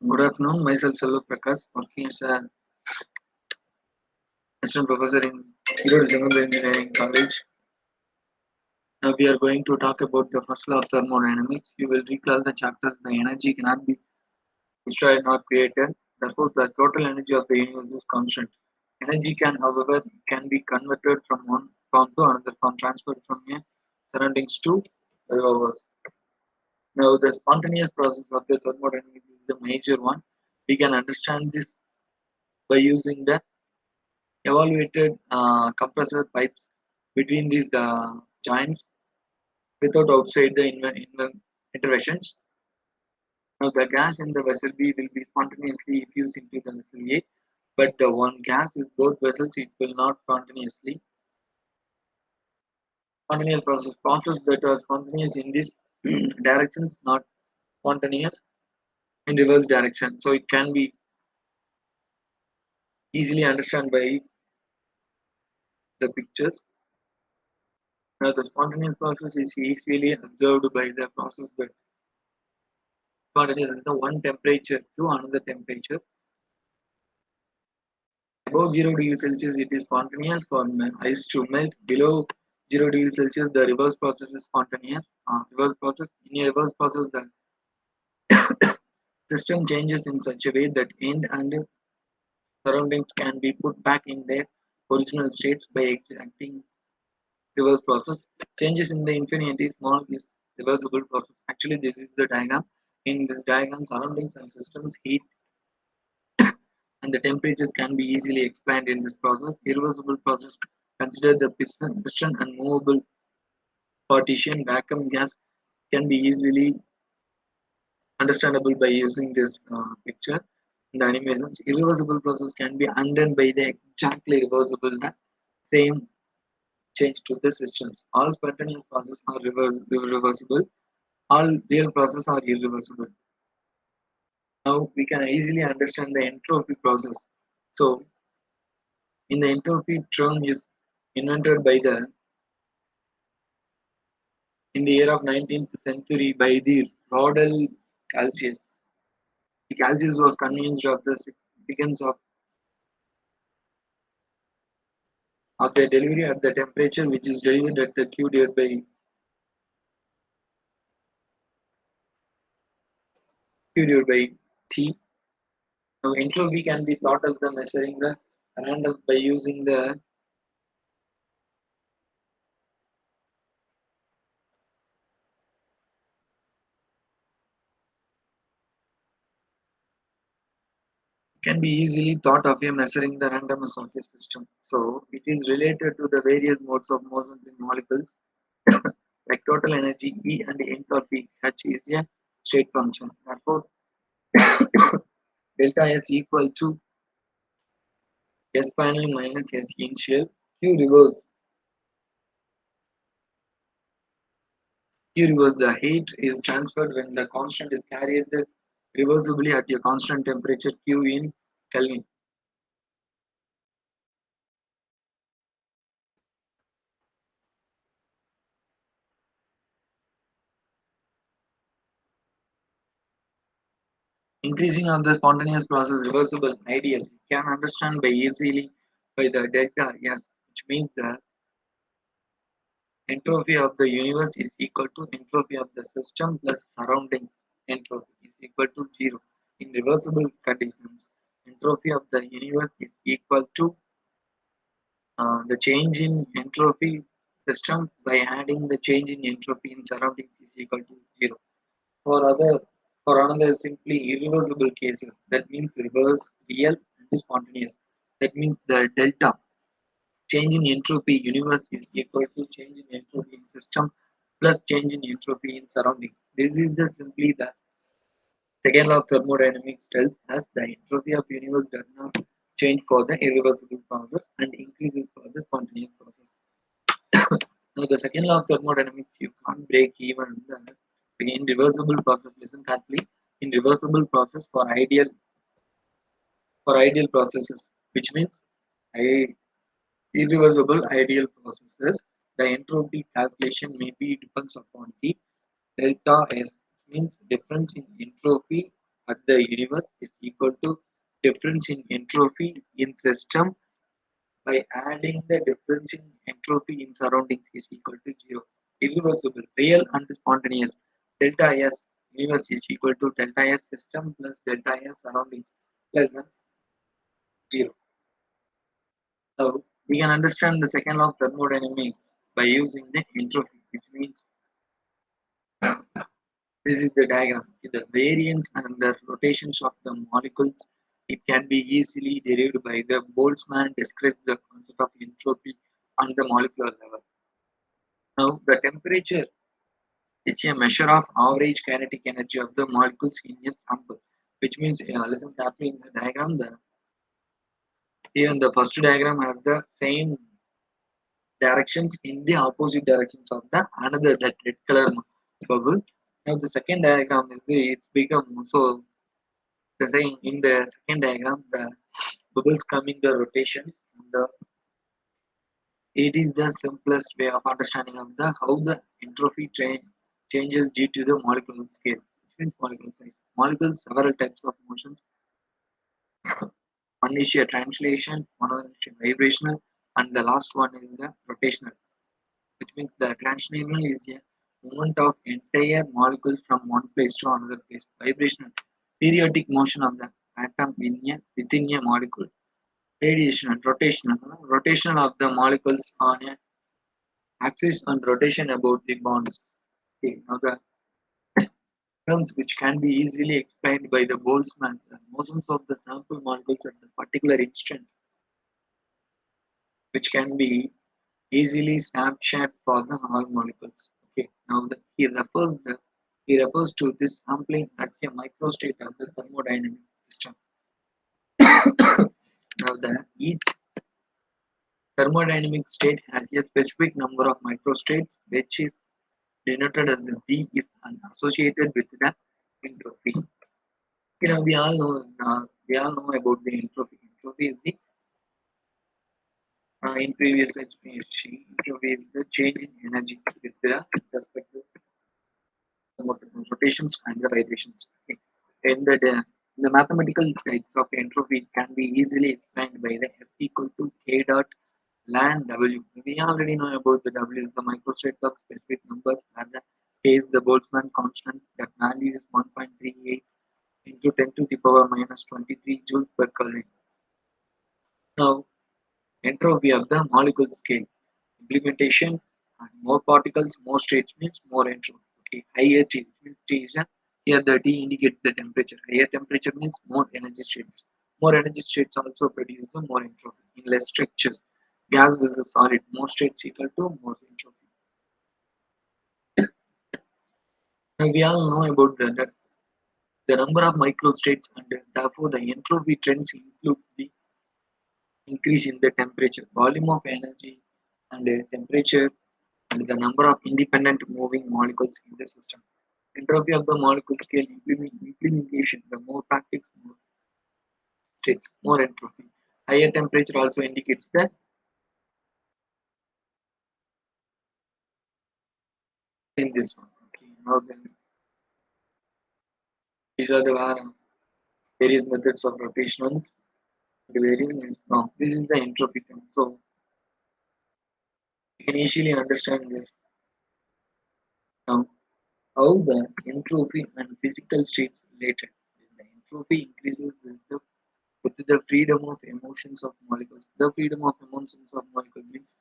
Good afternoon. Myself, Selva Prakash, working as a assistant professor in Erode Secondary Engineering College. Now we are going to talk about the first law of thermodynamics. You will recall the chapters. The energy cannot be destroyed nor created. Therefore, the total energy of the universe is constant. Energy can, however, can be converted from one form to another form, transferred from a surroundings to the universe. Now, the spontaneous process of the thermodynamics is the major one. We can understand this by using the evaluated compressor pipes between these joints without outside the interventions. Now the gas in the vessel B will be spontaneously effused into the vessel A, but the one gas is both vessels, it will not spontaneously. Spontaneous process that are spontaneous in this directions, not spontaneous in reverse direction. So it can be easily understood by the pictures. Now the spontaneous process is easily observed by the process that spontaneous is the one temperature to another temperature. Above 0 degrees Celsius, it is spontaneous for ice to melt. Below 0 degrees Celsius, the reverse process is spontaneous. Reverse process. In a reverse process, the system changes in such a way that end and surroundings can be put back in their original states by exacting reverse process. Changes in the infinity small is reversible process. Actually, this is the diagram. In this diagram, surroundings and systems heat and the temperatures can be easily explained in this process. Irreversible process consider the piston and movable partition. Vacuum gas can be easily understandable by using this picture in the animations. Irreversible process can be undone by the exactly reversible the same change to the systems. All spontaneous processes are reversible. All real processes are irreversible. Now we can easily understand the entropy process. So in the entropy term is invented by the in the year of 19th century by the Rodel Calcius. The Calcius was convinced of the significance of the delivery at the temperature which is delivered at the Q divided by T. Now entropy can be thought as the measuring the random by using the can be easily thought of a measuring the randomness of a system. So it is related to the various modes of motion in molecules like total energy E and entropy H is a state function. Therefore, delta S equal to S final minus S initial. Q reverse. Q reverse the heat is transferred when the constant is carried reversibly at a constant temperature Q in Kelvin. Increasing of the spontaneous process reversible ideal can understand by easily by the delta S, which means the entropy of the universe is equal to entropy of the system plus surroundings entropy is equal to 0. In reversible conditions, entropy of the universe is equal to the change in entropy system by adding the change in entropy in surroundings is equal to 0. For another simply irreversible cases, that means reverse, real, and spontaneous. That means the delta change in entropy universe is equal to change in entropy in system plus change in entropy in surroundings. This is the simply the second law of thermodynamics tells us the entropy of universe does not change for the irreversible process and increases for the spontaneous process. Now the second law of thermodynamics you can't break even in reversible process. Listen carefully. In reversible process for ideal processes, which means I, irreversible ideal processes, the entropy calculation may be depends upon the delta S, means difference in entropy at the universe is equal to difference in entropy in system by adding the difference in entropy in surroundings is equal to zero. Irreversible, real and spontaneous. Delta S universe is equal to delta S system plus delta S surroundings less than zero. Now we can understand the second law of thermodynamics by using the entropy, which means this is the diagram. The variance and the rotations of the molecules. It can be easily derived by the Boltzmann describes the concept of entropy on the molecular level. Now, the temperature is a measure of average kinetic energy of the molecules in a sample, which means listen carefully in the diagram. Even the first diagram has the same directions in the opposite directions of the another that red color bubble. Now, the second diagram is the it's become so the same in the second diagram the bubbles come in the rotation. And it is the simplest way of understanding of the how the entropy changes due to the molecular scale, which means molecular size. Molecules several types of motions. One is a translation, one is a vibrational, and the last one is the rotational, which means the translational is a movement of entire molecules from one place to another place. Vibrational, periodic motion of the atom within a molecule. Radiation and rotational, rotational of the molecules on a axis and rotation about the bonds. Okay, now the terms which can be easily explained by the Boltzmann, the motions of the sample molecules at the particular instant, which can be easily snapshot for the all molecules. Okay, now he refers to this sampling as a microstate of the thermodynamic system. Now the each thermodynamic state has a specific number of microstates, which is denoted as the V is associated with the entropy. We all know about the entropy. Entropy is the in previous explanation, entropy is the change in energy with the respect to rotations and the vibrations. Okay. In the mathematical sides of entropy can be easily explained by the S equal to K dot ln W. We already know about the W is the microstate of specific numbers and the K is the Boltzmann constant. That value is 1.38 into 10 to the power minus 23 joules per Kelvin. Now, entropy of the molecule scale. Implementation and more particles, more states means more entropy. Okay, higher T means T is a here the T indicates the temperature. Higher temperature means more energy states. More energy states also produce the more entropy. In less structures, gas versus solid, more states equal to more entropy. Now we all know about the number of microstates and therefore the entropy trends includes the increase in the temperature, volume of energy, and temperature, and the number of independent moving molecules in the system. Entropy of the molecule scale implementation, the more practice, more states, more entropy. Higher temperature also indicates that in this one. Okay, now then these are the various methods of rotations. The various now this is the entropy term. So you can easily understand this now. How the entropy and physical states related. The entropy increases with the freedom of emotions of molecules. The freedom of emotions of molecules means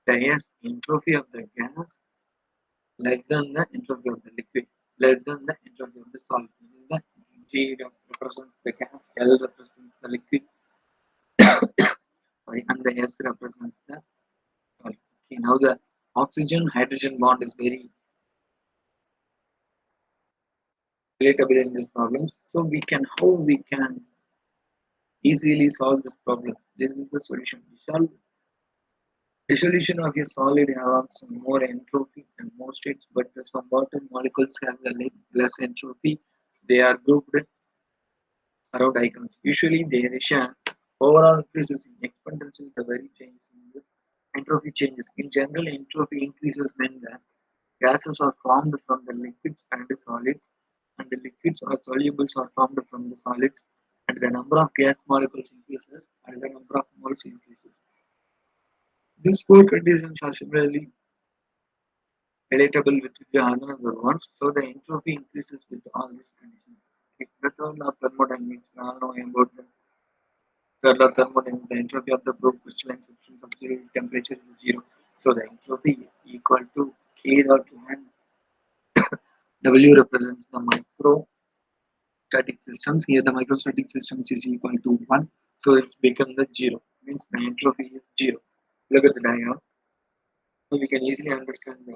the gas entropy of the gas less than the entropy of the liquid, less than the entropy of the solid. This is the G represents the gas, L represents the liquid, sorry, and the S represents the solid. Okay, now the oxygen hydrogen bond is very relatable in this problem. So we can how we can easily solve this problem. This is the solution. Dissolution of a solid has more entropy and more states, but some water molecules have less entropy. They are grouped around icons. Usually, there is an overall increases in exponential the very changes in the entropy changes. In general, entropy increases when the gases are formed from the liquids and the solids, and the liquids or solubles are formed from the solids, and the number of gas molecules increases and the number of moles increases. These four conditions are similarly relatable with the other ones, so the entropy increases with all these conditions. If the term of thermodynamics, we all know about the third law of thermodynamics, the entropy of the group crystalline substance of zero temperature is zero. So the entropy is equal to K dot N. W represents the microstatic systems. Here the microstatic systems is equal to 1. So it's become the 0. Means the entropy is 0. Look at the diagram. So we can easily understand the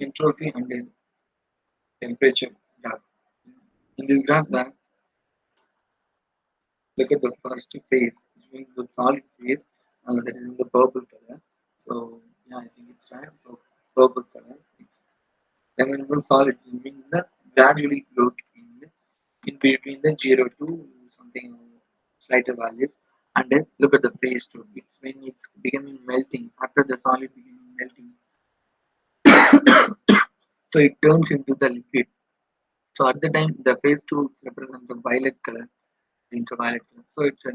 entropy and the temperature graph. In this graph, look at the first phase, which means the solid phase, that is in the purple color. So yeah, I think it's right. So purple color. It's, then when the solid, it means that gradually growth in between the 0 to something slighter value. And then look at the phase 2. It's when it's becoming melting. After the solid becoming melting, so it turns into the liquid. So at the time, the phase 2 represents the violet color. It's a violet color. So it's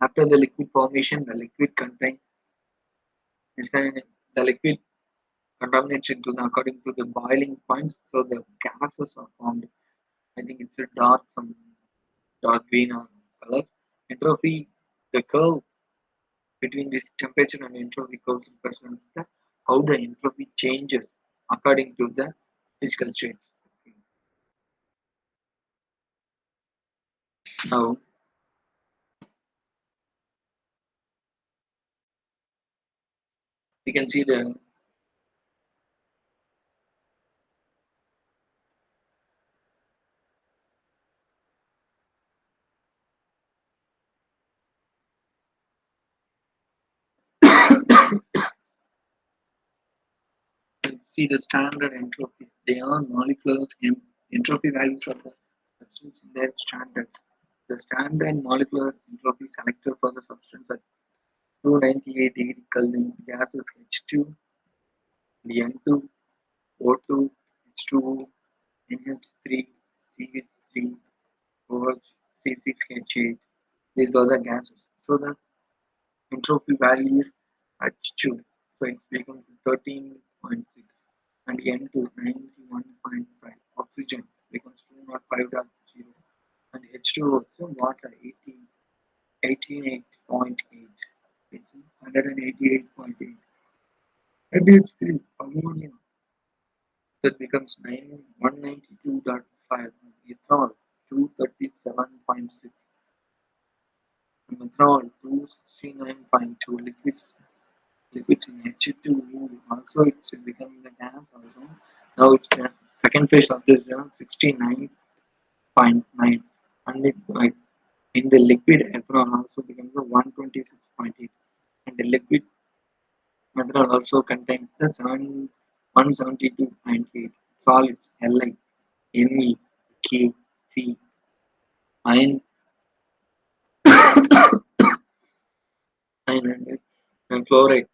after the liquid formation, the liquid contains the liquid contaminates into the according to the boiling points. So the gases are formed. I think it's a dark green color. Entropy, the curve between this temperature and entropy curves represents how the entropy changes according to the physical states. Now we can see the standard entropies. They are molecular entropy values of the substance in their standards. The standard molecular entropy selected for the substance at 298 Kelvin gases H2, N2, O2, H2O, NH3, CH3, OH, C6H8. These are the gases. So the entropy value is H2. So it becomes 13.6 and N2 91.5. Oxygen becomes 205.0 and H2 also water 88.8. It's 188.8. NH3 ammonia that becomes 192.5. Ethanol 237.6. Methanol 269.2. Liquids in H2O also it's becoming the gas also. Now it's the second phase of this 69.9 and in the liquid ethanol also becomes the 126.8 and the liquid methanol also contains the 172.8 solids Li, Me, K, C, iron, iron and chloride,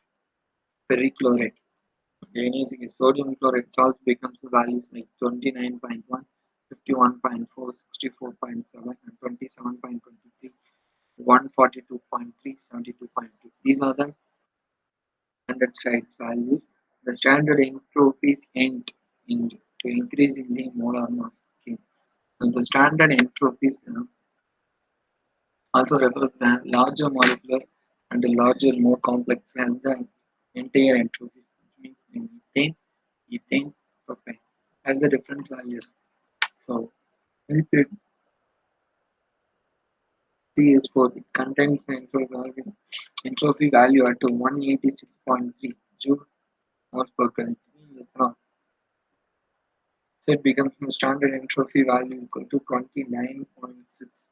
perchlorate. Using sodium chloride salts becomes the values like 29.1, 51.4, 64.7, and 27.23, 142.3, 72.2. These are the standard size values. The standard entropies end in to increase in the molar mass. Okay. And the standard entropies also refers the larger molecular and the larger, more complex as the entire entropies, which means methane, ethane, propane, has the different values. So methane CH4 it contains the entropy value at 186.3 joule per current electron. So it becomes the standard entropy value equal to 29.6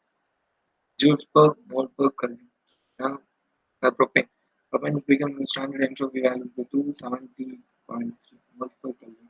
joules per mole per Kelvin. Now, propane. Propane becomes the standard entropy value is the 270.3 moles per Kelvin.